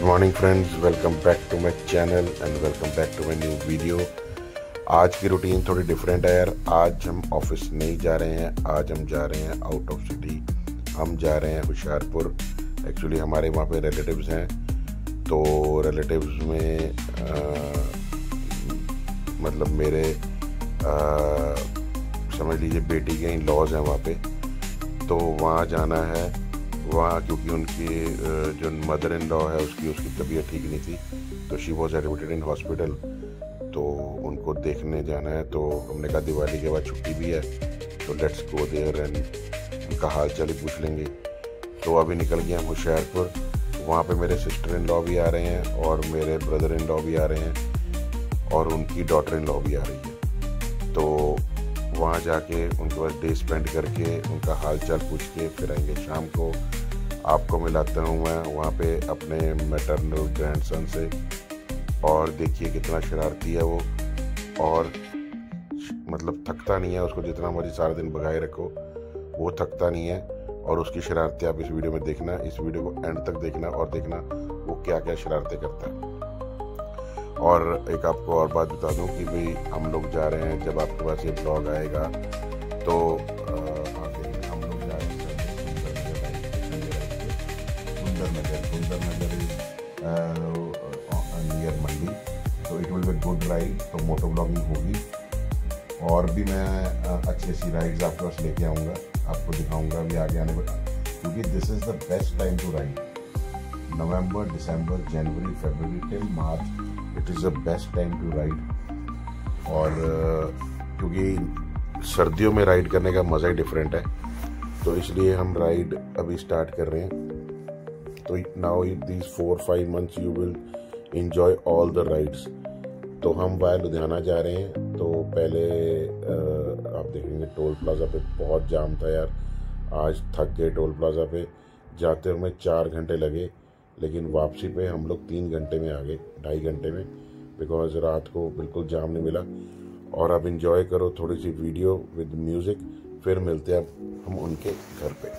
Morning friends, welcome back to my channel and welcome back to my new video. आज की routine थोड़ी different है यार। आज हम ऑफिस नहीं जा रहे हैं, आज हम जा रहे हैं आउट ऑफ सिटी। हम जा रहे हैं होशियारपुर। एक्चुअली हमारे वहाँ पे रिलेटिव्स हैं, तो रिलेटिव्स में मतलब मेरे समझ लीजिए बेटी के इन लॉज हैं वहाँ पे, तो वहाँ जाना है। वहाँ क्योंकि उनकी जो मदर इन लॉ है उसकी तबीयत ठीक नहीं थी, तो she was admitted in hospital, तो उनको देखने जाना है। तो हमने कहा दिवाली के बाद छुट्टी भी है, तो लेट्स गो देयर एंड उनका हाल चाल ही पूछ लेंगे। तो अभी निकल गए हम होशियारपुर। वहाँ पे मेरे सिस्टर इन लॉ भी आ रहे हैं और मेरे ब्रदर इन लॉ भी आ रहे हैं और उनकी डॉटर इन लॉ भी आ रही है। तो वहाँ जाके उनके पास डे स्पेंड करके उनका हाल चाल पूछ के फिर आएंगे शाम को। आपको मिलाता हूँ मैं वहाँ पे अपने मैटरनल ग्रैंडसन से, और देखिए कितना शरारती है वो, और मतलब थकता नहीं है। उसको जितना मर्जी सारा दिन भगाए रखो वो थकता नहीं है। और उसकी शरारतें आप इस वीडियो में देखना, इस वीडियो को एंड तक देखना और देखना वो क्या क्या शरारतें करता है। और एक आपको और बात बता दूं कि भाई हम लोग जा रहे हैं, जब आपके पास ये ब्लॉग आएगा तो हम लोग जा रहे हैं सुंदर नगर नियर मंडी। तो it will be good ride, तो मोटो ब्लॉगिंग होगी और भी मैं अच्छी अच्छी राइड्स आपके पास लेके आऊँगा, आपको दिखाऊँगा भी आगे आने पर, क्योंकि this is the best time to ride. November, December, January, February till March it is the best time to ride. और क्योंकि सर्दियों में राइड करने का मज़ा ही डिफरेंट है, तो इसलिए हम राइड अभी स्टार्ट कर रहे हैं। तो now these 4-5 months you will enjoy all the rides. तो हम वाया लुधियाना जा रहे हैं। तो पहले आप देखेंगे टोल प्लाजा पे बहुत जाम था यार। आज थक गए टोल प्लाजा पे, जाते हमें 4 घंटे लगे, लेकिन वापसी पे हम लोग 3 घंटे में आ गए, 2.5 घंटे में, बिकॉज रात को बिल्कुल जाम नहीं मिला। और अब इंजॉय करो थोड़ी सी वीडियो विद म्यूज़िक, फिर मिलते हैं अब हम उनके घर पे।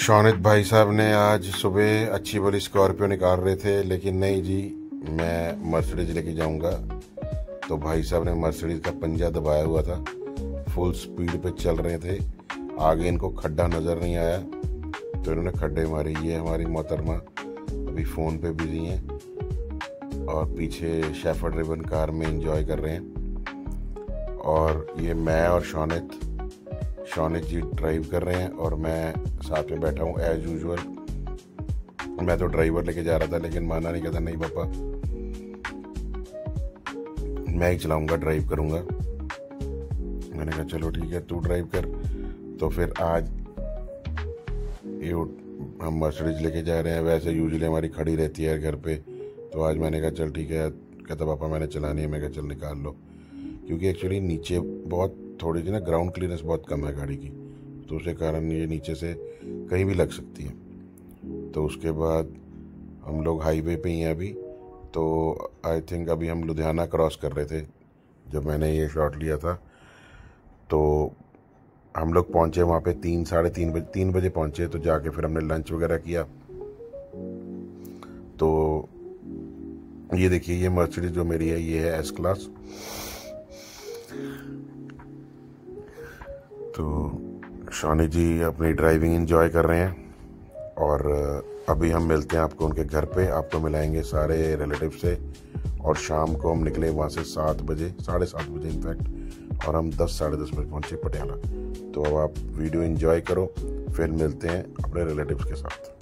शौनित भाई साहब ने आज सुबह अच्छी वाली स्कॉर्पियो निकाल रहे थे, लेकिन नहीं जी, मैं मर्सिडीज लेके जाऊंगा। तो भाई साहब ने मर्सिडीज का पंजा दबाया हुआ था, फुल स्पीड पे चल रहे थे। आगे इनको खड्डा नज़र नहीं आया तो इन्होंने खड्डे मारे। ये हमारी मोहतरमा अभी फ़ोन पे बिजी हैं और पीछे शेफर्ड रिबन कार में एंजॉय कर रहे हैं। और ये मैं और शौनित जी ड्राइव कर रहे हैं और मैं साथ में बैठा हूँ एज यूजुअल। मैं तो ड्राइवर लेके जा रहा था, लेकिन माना नहीं, कहता नहीं पापा मैं ही चलाऊंगा, ड्राइव करूंगा। मैंने कहा चलो ठीक है, तू ड्राइव कर। तो फिर आज ये हम मर्सिडीज लेके जा रहे हैं। वैसे यूजुअली हमारी खड़ी रहती है घर पे, तो आज मैंने कहा चल ठीक है। कहता पापा मैंने चलानी है। मैं कहा चल निकाल लो, क्योंकि एक्चुअली नीचे बहुत थोड़ी सी ना ग्राउंड क्लियरेंस बहुत कम है गाड़ी की, तो उसके कारण ये नीचे से कहीं भी लग सकती है। तो उसके बाद हम लोग हाईवे पे ही हैं अभी। तो आई थिंक अभी हम लुधियाना क्रॉस कर रहे थे जब मैंने ये शॉट लिया था। तो हम लोग पहुँचे वहाँ पे 3 बजे पहुँचे। तो जाके फिर हमने लंच वगैरह किया। तो ये देखिए, ये मर्सिडीज जो मेरी है ये है एस क्लास। तो शौनित जी अपनी ड्राइविंग एंजॉय कर रहे हैं और अभी हम मिलते हैं आपको उनके घर पे, आपको मिलाएंगे सारे रिलेटिव से। और शाम को हम निकले वहाँ से 7 बजे, 7:30 बजे इनफैक्ट, और हम 10 साढ़े 10 बजे पहुँचे पटियाला। तो अब आप वीडियो एंजॉय करो, फिर मिलते हैं अपने रिलेटिव्स के साथ।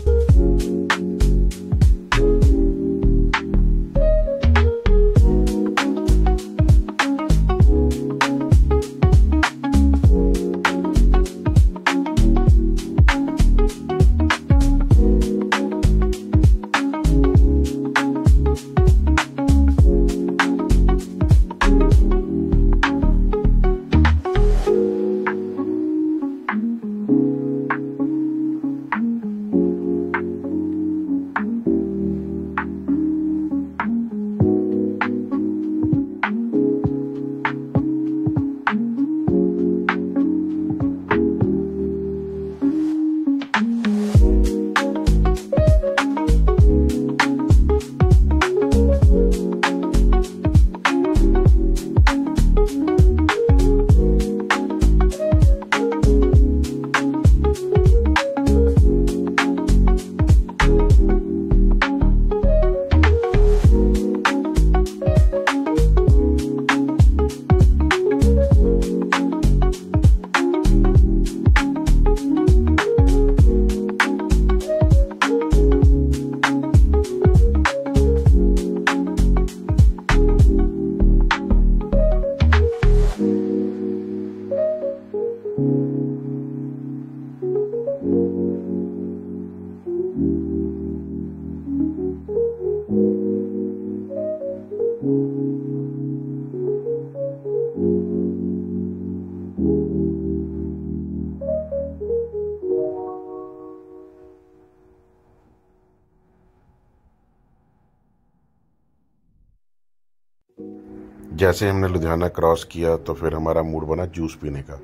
जैसे हमने लुधियाना क्रॉस किया तो फिर हमारा मूड बना जूस पीने का।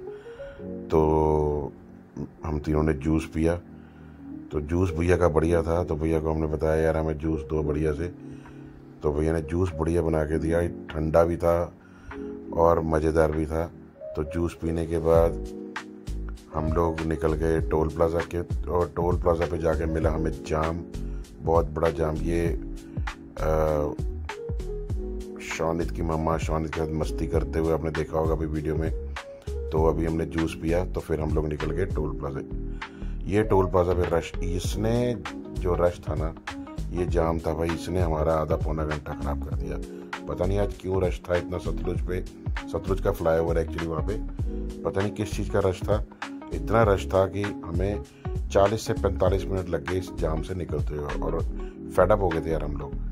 तो हम तीनों ने जूस पिया। तो जूस भैया का बढ़िया था, तो भैया को हमने बताया यार हमें जूस दो बढ़िया से। तो भैया ने जूस बढ़िया बना के दिया, ठंडा भी था और मज़ेदार भी था। तो जूस पीने के बाद हम लोग निकल गए टोल प्लाज़ा के, और टोल प्लाज़ा पे जाके मिला हमें जाम, बहुत बड़ा जाम। ये शौनित की मम्मा शौनित के साथ मस्ती करते हुए आपने देखा होगा अभी वीडियो में। तो अभी हमने जूस पिया, तो फिर हम लोग निकल गए टोल प्लाज़ा। ये टोल प्लाज़ा पे रश, इसने जो रश था ना, ये जाम था भाई, इसने हमारा आधा पौना घंटा ख़राब कर दिया। पता नहीं आज क्यों रश था इतना सतलुज पे। सतलुज का फ्लाईओवर एक्चुअली वहाँ पे, पता नहीं किस चीज़ का रश था। इतना रश था कि हमें 40 से 45 मिनट लग गए इस जाम से निकलते हुए, और फेडअप हो गए थे यार हम लोग।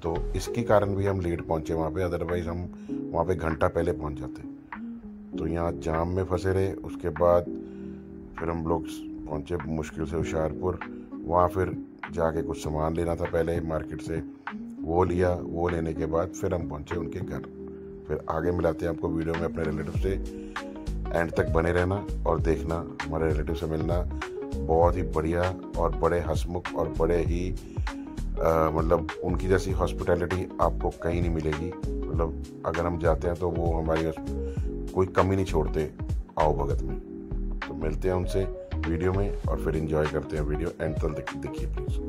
तो इसके कारण भी हम लेट पहुँचे वहाँ पे, अदरवाइज़ हम वहाँ पे घंटा पहले पहुँच जाते। तो यहाँ जाम में फंसे रहे। उसके बाद फिर हम लोग पहुँचे मुश्किल से हुशियारपुर। वहाँ फिर जाके कुछ सामान लेना था पहले मार्केट से, वो लिया। वो लेने के बाद फिर हम पहुँचे उनके घर। फिर आगे मिलाते हैं आपको वीडियो में अपने रिलेटिव से। एंड तक बने रहना और देखना, हमारे रिलेटिव से मिलना बहुत ही बढ़िया और बड़े हंसमुख और बड़े ही मतलब उनकी जैसी हॉस्पिटैलिटी आपको कहीं नहीं मिलेगी। मतलब अगर हम जाते हैं तो वो हमारी कोई कमी नहीं छोड़ते आओ भगत में। तो मिलते हैं उनसे वीडियो में और फिर एंजॉय करते हैं वीडियो। एंड तक देखिए प्लीज़।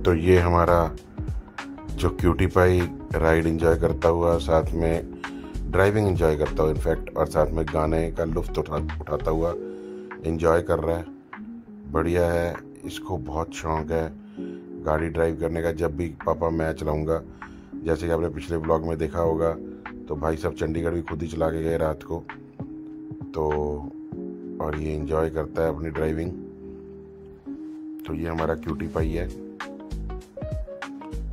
तो ये हमारा जो क्यूटी पाई राइड एंजॉय करता हुआ, साथ में ड्राइविंग एंजॉय करता हुआ इनफैक्ट, और साथ में गाने का लुत्फ़ उठाता हुआ एंजॉय कर रहा है। बढ़िया है, इसको बहुत शौक़ है गाड़ी ड्राइव करने का। जब भी पापा मैं चलाऊँगा, जैसे कि आपने पिछले ब्लॉग में देखा होगा, तो भाई साहब चंडीगढ़ भी खुद ही चला के गए रात को, तो और ये एंजॉय करता है अपनी ड्राइविंग। तो ये हमारा क्यूटी पाई है,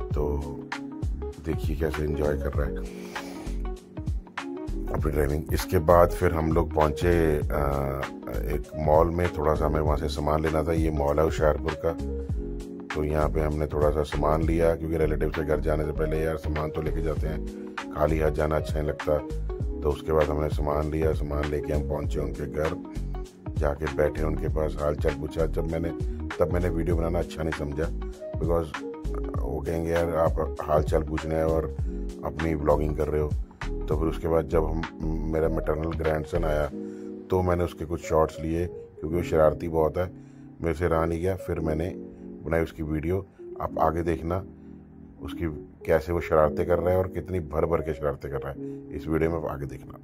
तो देखिए कैसे एंजॉय कर रहा है अपनी ड्राइविंग। इसके बाद फिर हम लोग पहुँचे एक मॉल में, थोड़ा सा हमें वहाँ से सामान लेना था। ये मॉल है होशियारपुर का, तो यहाँ पे हमने थोड़ा सा सामान लिया, क्योंकि रिलेटिव से घर जाने से पहले यार सामान तो लेके जाते हैं, खाली हाथ जाना अच्छा नहीं लगता। तो उसके बाद हमने सामान लिया, सामान लेके हम पहुँचे उनके घर, जाके बैठे उनके पास, हाल चाल पूछा। तब मैंने वीडियो बनाना अच्छा नहीं समझा, बिकॉज वो कहेंगे यार आप हाल चाल पूछने हैं और अपनी व्लॉगिंग कर रहे हो। तो फिर उसके बाद जब मेरा मैटरनल ग्रैंडसन आया, तो मैंने उसके कुछ शॉट्स लिए, क्योंकि वो शरारती बहुत है, मेरे से रहा नहीं गया। फिर मैंने बनाई उसकी वीडियो। आप आगे देखना उसकी कैसे वो शरारतें कर रहा है और कितनी भर भर के शरारतें कर रहा है, इस वीडियो में आगे देखना।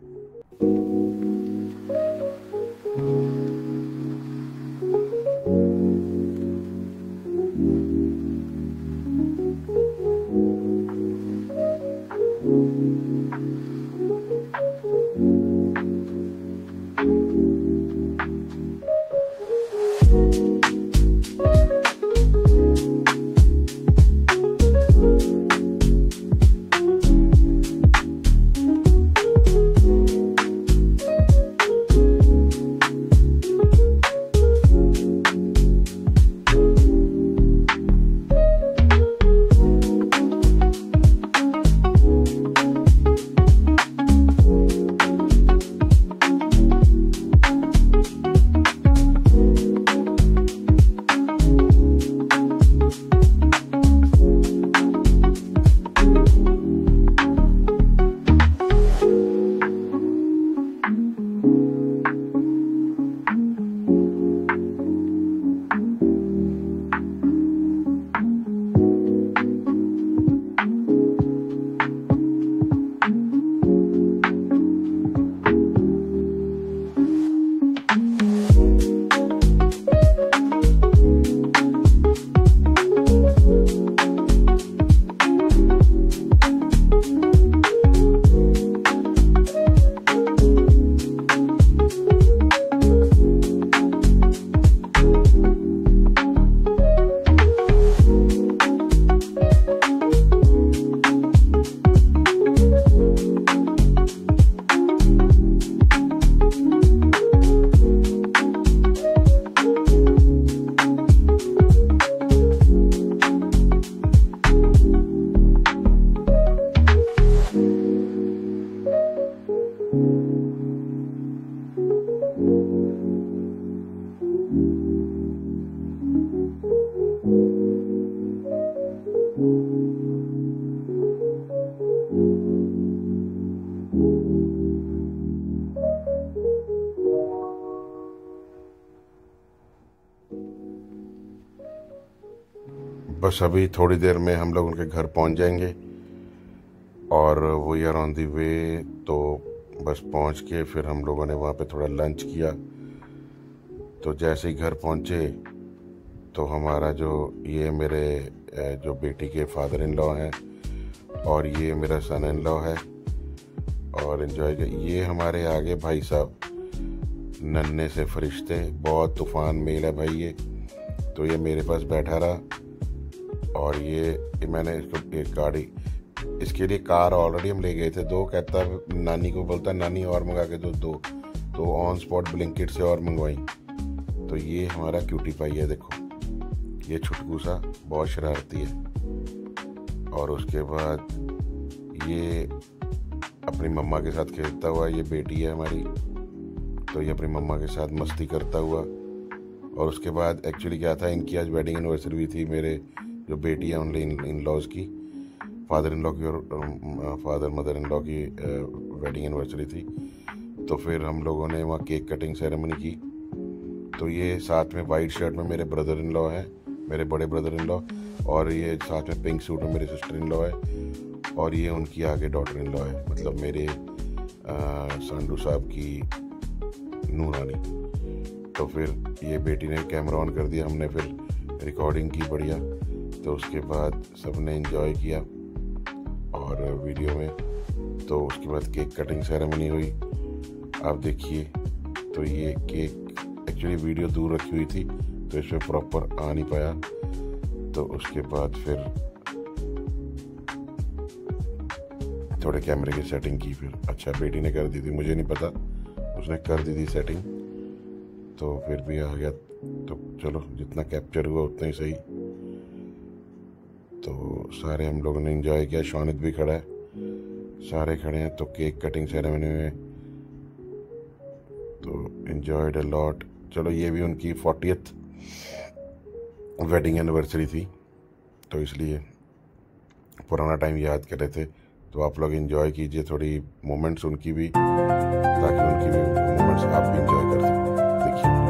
बस अभी थोड़ी देर में हम लोग उनके घर पहुंच जाएंगे, और वो आर ऑन दी वे। तो बस पहुंच के फिर हम लोगों ने वहाँ पे थोड़ा लंच किया। तो जैसे ही घर पहुँचे, तो हमारा ये मेरे जो बेटी के फादर इन लॉ हैं, और ये मेरा सन इन लॉ है, और एंजॉय कर। ये हमारे आगे भाई साहब नन्हे से फरिश्ते, बहुत तूफान मेल है भाई ये। तो ये मेरे पास बैठा रहा, और ये मैंने इसको एक गाड़ी, इसके लिए कार ऑलरेडी हम ले गए थे। दो कहता, नानी को बोलता नानी और मंगा के दो तो ऑन स्पॉट ब्लिंकिट से और मंगवाई। तो ये हमारा क्यूटी पाई है, देखो ये छुटकू सा बहुत शरारती है। और उसके बाद ये अपनी मम्मा के साथ खेलता हुआ, ये बेटी है हमारी, तो ये अपनी मम्मा के साथ मस्ती करता हुआ। और उसके बाद एक्चुअली क्या था, इनकी आज वेडिंग एनिवर्सरी भी थी, मेरे जो बेटी है ओनली इन लॉज की, फादर इन लॉ की और फादर मदर इन लॉ की वेडिंग एनिवर्सरी थी। तो फिर हम लोगों ने वहाँ केक कटिंग सेरेमनी की। तो ये साथ में वाइट शर्ट में मेरे ब्रदर इन लॉ है, मेरे बड़े ब्रदर इन लॉ, और ये साथ में पिंक सूट में मेरे सिस्टर इन लॉ है, और ये उनकी आगे डॉटर इन लॉ है, मतलब मेरे सांडू साहब की नूरानी। तो फिर ये बेटी ने कैमरा ऑन कर दिया, हमने फिर रिकॉर्डिंग की बढ़िया। तो उसके बाद सबने एंजॉय किया और वीडियो में। तो उसके बाद केक कटिंग सेरेमनी हुई। आप देखिए, तो ये केक एक्चुअली वीडियो दूर रखी हुई थी तो इसमें प्रॉपर आ नहीं पाया। तो उसके बाद फिर थोड़े कैमरे की सेटिंग की, फिर अच्छा बेटी ने कर दी थी, मुझे नहीं पता, उसने कर दी थी सेटिंग, तो फिर भी आ गया। तो चलो जितना कैप्चर हुआ उतना ही सही। तो सारे हम लोगों ने एंजॉय किया, शौनित भी खड़ा है, सारे खड़े हैं। तो केक कटिंग सेरेमनी में तो एंजॉयड अ लॉट। चलो ये भी उनकी 40th वेडिंग एनिवर्सरी थी, तो इसलिए पुराना टाइम याद कर रहे थे। तो आप लोग एंजॉय कीजिए थोड़ी मोमेंट्स उनकी भी, ताकि उनकी भी मोमेंट्स आप भी एंजॉय कर सकें। देखिए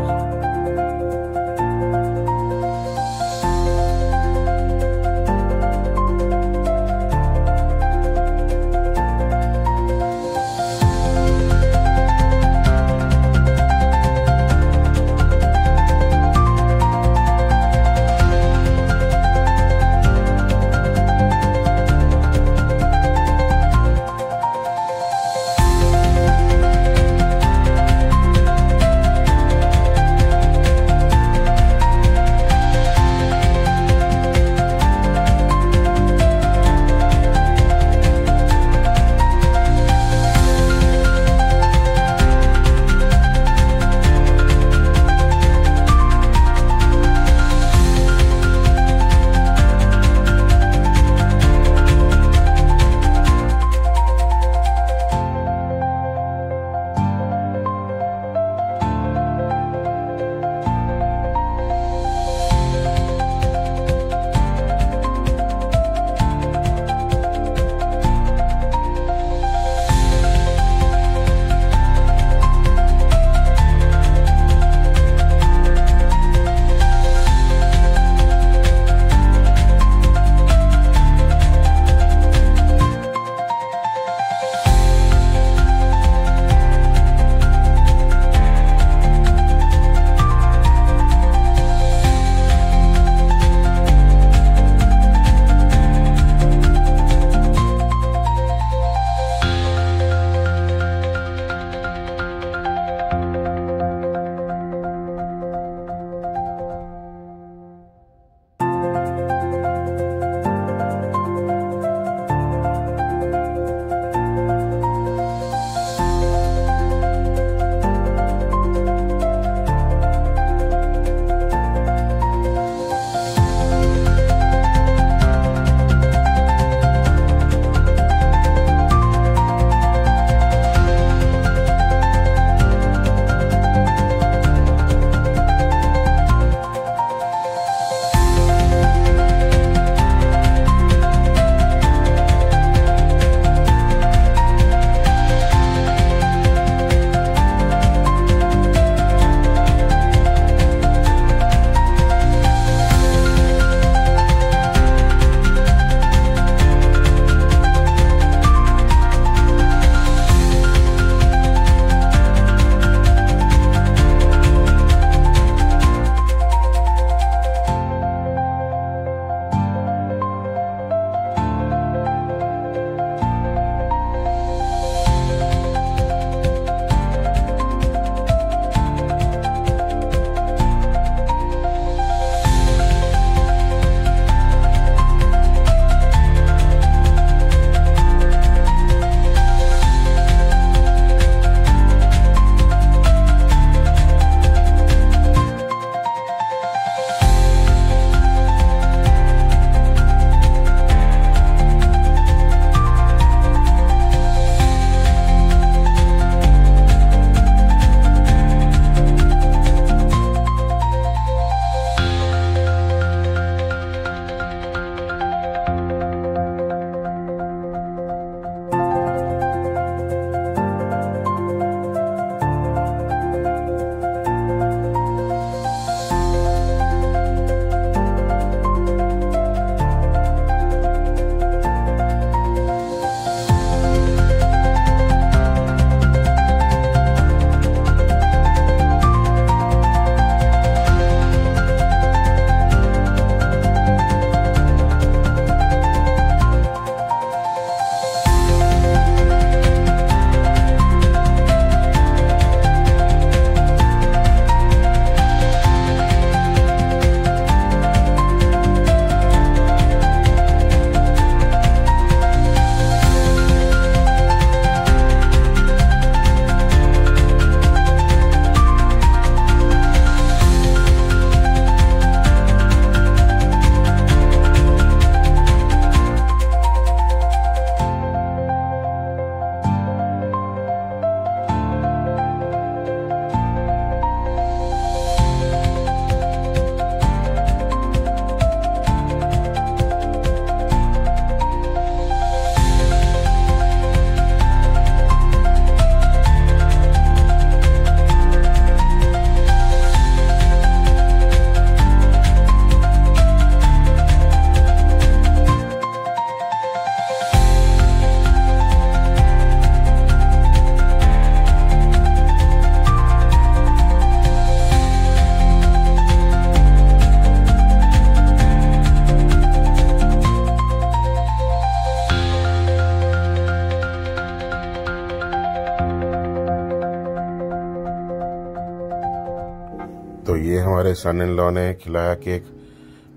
तो ये हमारे सन इन लॉ ने खिलाया केक।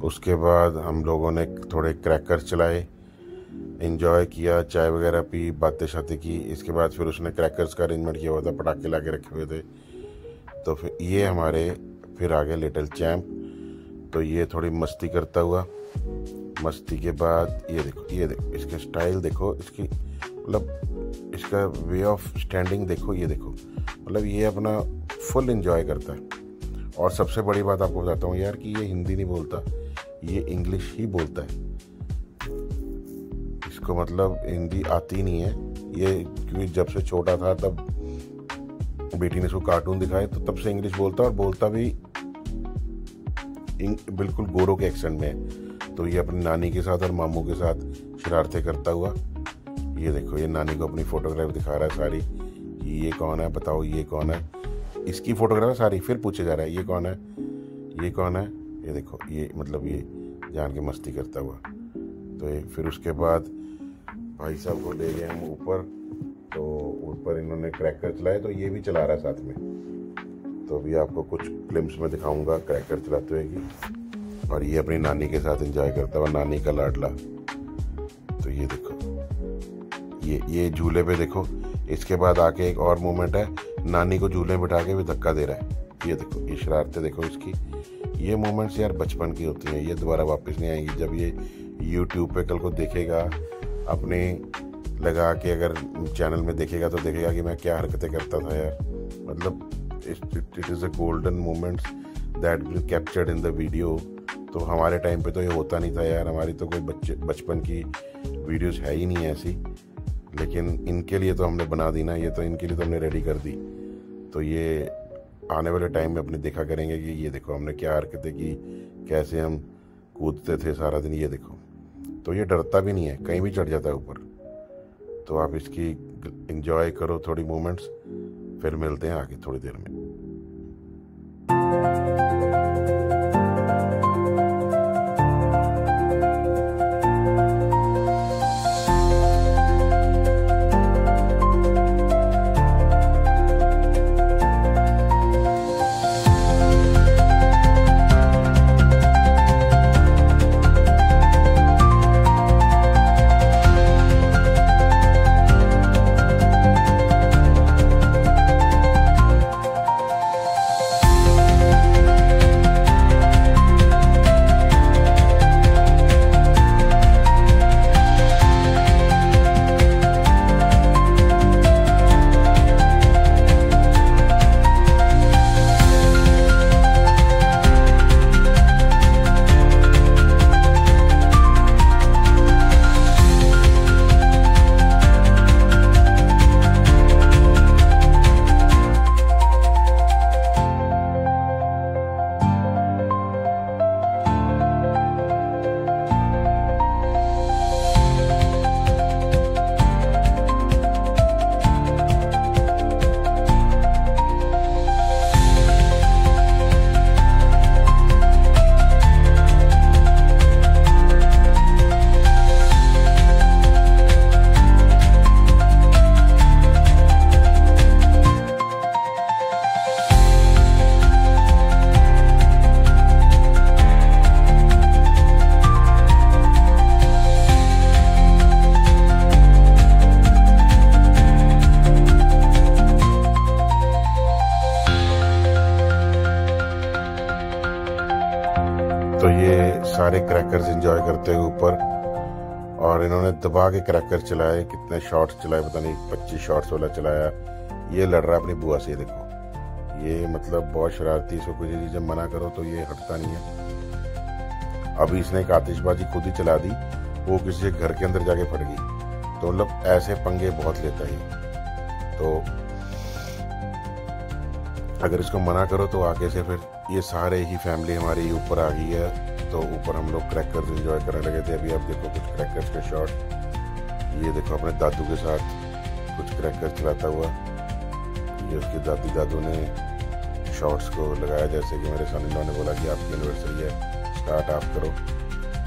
उसके बाद हम लोगों ने थोड़े क्रैकर्स चलाए, एंजॉय किया, चाय वगैरह पी, बातें शातें की। इसके बाद फिर उसने क्रैकर्स का अरेंजमेंट किया हुआ था, पटाखे ला के रखे हुए थे। तो फिर ये हमारे फिर आ गए लिटिल चैम्प। तो ये थोड़ी मस्ती करता हुआ, मस्ती के बाद ये देखो इसके स्टाइल देखो, इसकी मतलब इसका वे ऑफ स्टैंडिंग देखो, ये देखो मतलब ये अपना फुल एंजॉय करता है। और सबसे बड़ी बात आपको बताता हूँ यार कि ये हिंदी नहीं बोलता, ये इंग्लिश ही बोलता है। इसको मतलब हिंदी आती नहीं है ये, क्योंकि जब से छोटा था तब बेटी ने इसको कार्टून दिखाए तो तब से इंग्लिश बोलता, और बोलता भी बिल्कुल गोरों के एक्सेंट में है। तो ये अपनी नानी के साथ और मामू के साथ शरारतें करता हुआ, ये देखो ये नानी को अपनी फोटोग्राफ दिखा रहा है सारी कि ये कौन है, बताओ ये कौन है। इसकी फोटोग्राफ सारी, फिर पूछे जा रहा है ये कौन है, ये कौन है। ये देखो ये मतलब ये जान के मस्ती करता हुआ। तो ये फिर उसके बाद भाई साहब को ले गए हम ऊपर। तो ऊपर इन्होंने क्रैकर चलाए, तो ये भी चला रहा है साथ में। तो अभी आपको कुछ क्लिप्स में दिखाऊंगा क्रैकर चलाते हुए की। और ये अपनी नानी के साथ एंजॉय करता हुआ, नानी का लाडला। तो ये देखो ये झूले पे देखो। इसके बाद आके एक और मोमेंट है, नानी को झूले में बिठा के भी धक्का दे रहा है। ये देखो ये शरारतें देखो इसकी। ये मोमेंट्स यार बचपन की होती हैं, ये दोबारा वापस नहीं आएंगी। जब ये यूट्यूब पे कल को देखेगा अपने लगा के, अगर चैनल में देखेगा तो देखेगा कि मैं क्या हरकतें करता था यार। मतलब it is a golden moments that will captured in the video. तो हमारे टाइम पे तो ये होता नहीं था यार, हमारी तो कोई बचपन की वीडियोस है ही नहीं ऐसी। लेकिन इनके लिए तो हमने बना दी ना, ये तो इनके लिए तो हमने रेडी कर दी। तो ये आने वाले टाइम में अपने देखा करेंगे कि ये देखो हमने क्या हरकतें की, कैसे हम कूदते थे सारा दिन, ये देखो। तो ये डरता भी नहीं है, कहीं भी चढ़ जाता है ऊपर। तो आप इसकी एंजॉय करो थोड़ी मोमेंट्स, फिर मिलते हैं आगे थोड़ी देर में। तो ये सारे क्रैकर्स एंजॉय करते हुए ऊपर, और इन्होंने दबा के क्रैकर चलाए। कितने शॉट्स चलाए पता नहीं, 25 शॉट्स वाला चलाया। ये लड़ रहा है अपनी बुआ से, देखो ये मतलब बहुत शरारती। इसको कुछ चीज़ें मना करो तो ये हटता नहीं है। अभी इसने एक आतिशबाजी खुद ही चला दी, वो किसी के घर के अंदर जाके फट गई। तो मतलब ऐसे पंगे बहुत लेता है। तो अगर इसको मना करो तो आगे से फिर ये सारे ही फैमिली हमारी ऊपर आ गई है। तो ऊपर हम लोग क्रैकर्स एंजॉय करने लगे थे। अभी आप देखो कुछ क्रैकर्स के शॉट, ये देखो अपने दादू के साथ कुछ क्रैकर्स चलाता हुआ। ये उसके दादी दादू ने शॉट्स को लगाया, जैसे कि मेरे सन इन लॉ ने बोला कि आपकी एनिवर्सरी है, स्टार्ट आप करो।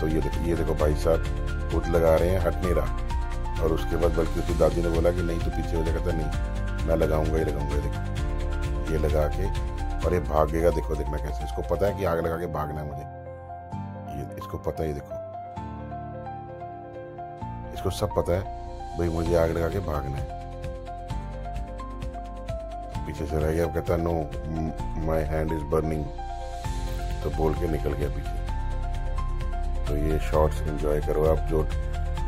तो ये देखो भाई साहब खुद लगा रहे हैं, हट नहीं रहा। और उसके बाद बल्कि उसकी दादी ने बोला कि नहीं तो पीछे हो जाएगा। नहीं मैं लगाऊंगा ही लगाऊंगा। देखो ये लगा के, और ये भागेगा, देखो देखना कैसे, इसको पता है कि आग लगा के भागना है मुझे, ये इसको पता है, ये देखो इसको सब पता है भाई मुझे आग लगा के भागना है। पीछे से रह गया, अब कहता know my hand is burning, तो बोल के निकल गया पीछे। तो ये शॉट्स एंजॉय करो आप, जो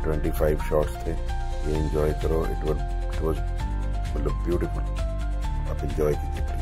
25 शॉट्स थे ये एंजॉय करो, इट वाज मतलब ब्यूटीफुल, आप एंजॉय कीजिए प्लीज।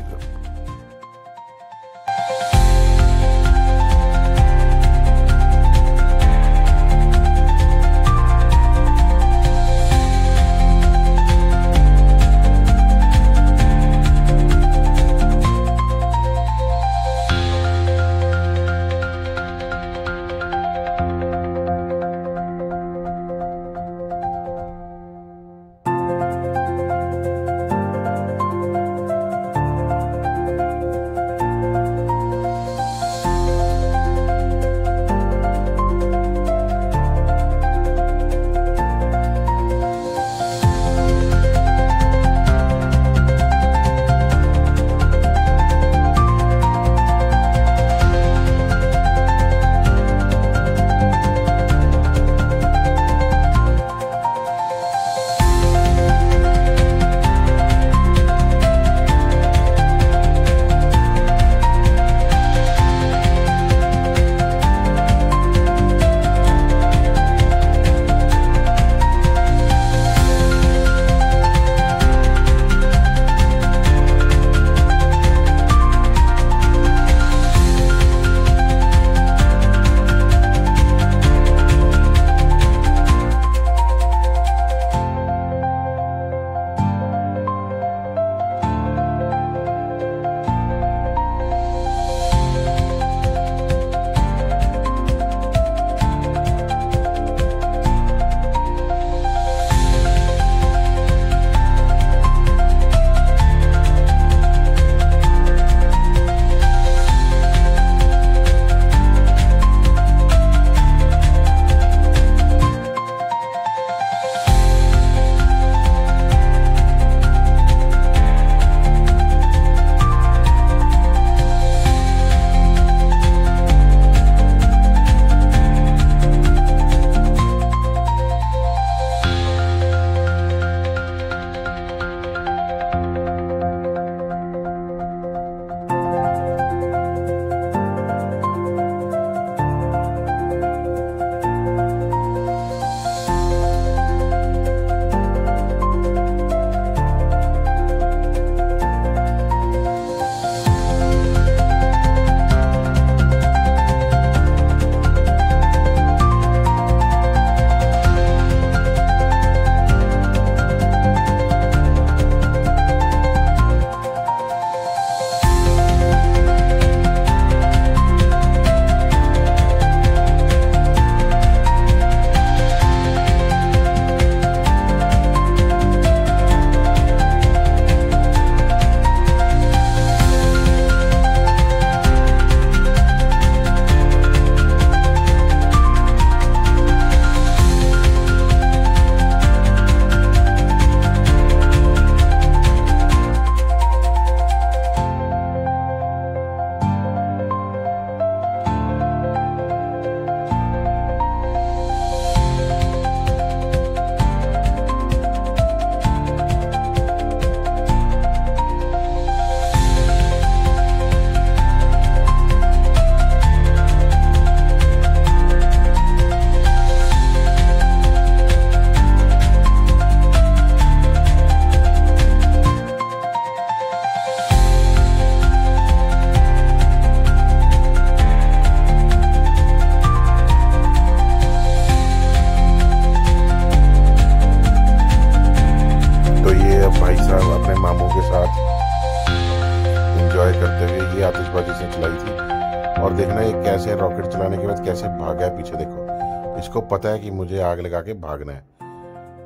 आतिशबाजी से चलाई थी। और देखना ये कैसे रॉकेट चलाने के बाद कैसे भागा है पीछे, देखो इसको पता है कि मुझे आग लगा के भागना है,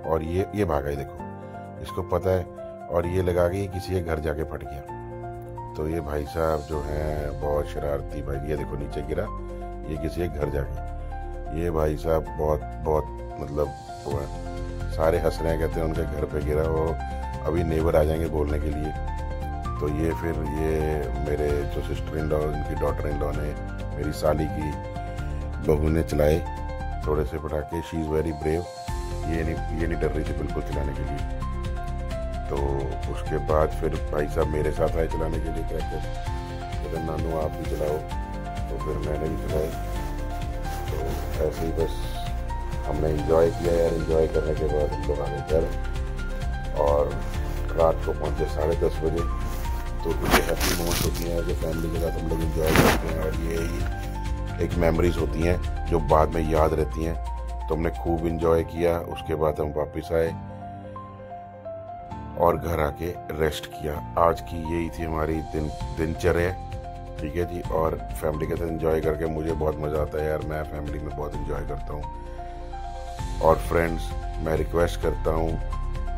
और ये भागा है, देखो इसको पता है, और ये लगा के किसी के घर जाके फट गया। तो ये भाई साहब जो हैं बहुत शरारती भाई, ये देखो नीचे गिरा, ये किसी के घर जाके, ये भाई साहब बहुत मतलब वो है, सारे हंस रहे हैं, कहते हैं उनके घर पे गिरा, वो अभी नेबर आ जाएंगे बोलने के लिए। तो ये फिर ये मेरे जो सिस्टर इन लॉ, उनकी डॉटर इन लॉ ने, मेरी साली की बहू ने चलाए थोड़े से पटाखे। She is very brave. ये नहीं डर रही थी बिल्कुल चलाने के लिए। तो उसके बाद फिर भाई साहब मेरे साथ आए चलाने के लिए क्रैकर। तो नानू आप भी चलाओ, तो फिर मैंने भी चलाए। तो ऐसे ही बस हमने इंजॉय किया यार। इंजॉय करने के बाद हम लोग आ गए घर और रात को पहुँचे 10:30 बजे। तो कुछ हैप्पी मोमेंट्स होती हैं जो फैमिली के साथ हम लोग इंजॉय करते हैं, और ये ही एक मेमोरीज होती हैं जो बाद में याद रहती हैं। तो हमने खूब इंजॉय किया। उसके बाद हम वापस आए और घर आके रेस्ट किया। आज की यही थी हमारी दिनचर्या, ठीक है जी। और फैमिली के साथ एंजॉय करके मुझे बहुत मज़ा आता है यार। मैं फैमिली में बहुत एंजॉय करता हूँ। और फ्रेंड्स, मैं रिक्वेस्ट करता हूँ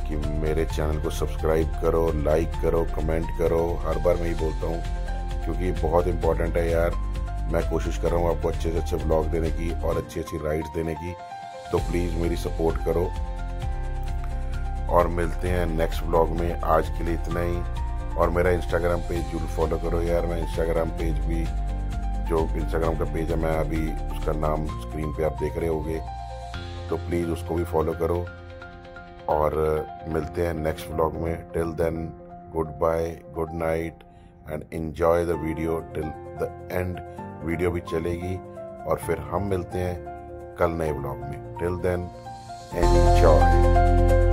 कि मेरे चैनल को सब्सक्राइब करो, लाइक करो, कमेंट करो। हर बार मैं ही बोलता हूँ क्योंकि बहुत इंपॉर्टेंट है यार। मैं कोशिश कर रहा हूँ आपको अच्छे से अच्छे व्लॉग देने की और अच्छी अच्छी राइड्स देने की। तो प्लीज़ मेरी सपोर्ट करो और मिलते हैं नेक्स्ट व्लॉग में। आज के लिए इतना ही। और मेरा इंस्टाग्राम पेज जरूर फॉलो करो यार। मैं इंस्टाग्राम पेज भी, जो इंस्टाग्राम का पेज है, मैं अभी उसका नाम स्क्रीन पे आप देख रहे होगे, तो प्लीज़ उसको भी फॉलो करो। और मिलते हैं नेक्स्ट व्लॉग में। Till then, good bye, good night and enjoy the video till the end. Video भी चलेगी और फिर हम मिलते हैं कल नए व्लॉग में। Till then, enjoy.